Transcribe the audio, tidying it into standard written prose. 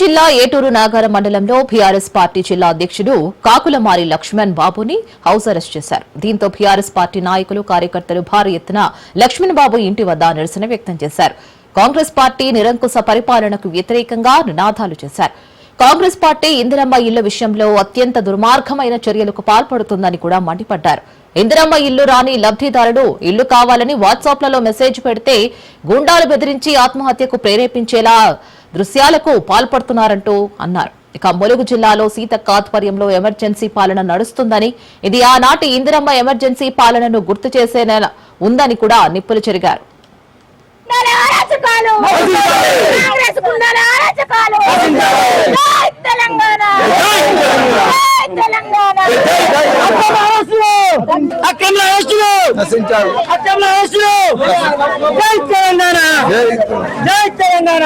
జిల్లా ఏటూరు నాగారం మండలంలో BRS party జిల్లా అధ్యక్షుడు కాకులమారి లక్ష్మణ్ బాబుని హౌస్ అరెస్ట్ చేశారు. దీంతో బీఆర్ఎస్ పార్టీ నాయకులు కార్యకర్తలు భారీ ఎత్తున లక్ష్మణ్ బాబు ఇంటి వద్ద నిరసన వ్యక్తం చేశారు. కాంగ్రెస్ పార్టీ నిరంకుశ పరిపాలనకు వ్యతిరేకంగా నినాదాలు చేశారు. కాంగ్రెస్ పార్టీ ఇందిరమ్మ ఇళ్ల విషయంలో అత్యంత దుర్మార్గమైన చర్యలకు పాల్పడుతుందని కూడా మండిపడ్డారు. ఇందిరమ్మ ఇల్లు రాని లబ్దిదారుడు ఇల్లు కావాలని వాట్సాప్లలో మెసేజ్ పెడితే గూండాలు బెదిరించి ఆత్మహత్యకు ప్రేరేపించేలా దృశ్యాలకు పాల్పడుతున్నారంటూ అన్నారు. ఇక ములుగు జిల్లాలో సీతక్క ఆధ్వర్యంలో ఎమర్జెన్సీ పాలన నడుస్తుందని, ఇది ఆనాటి ఇందిరమ్మ ఎమర్జెన్సీ పాలనను గుర్తు చేసేలా ఉందని కూడా నిప్పులు చెరిగారు. జై తెలంగాణ.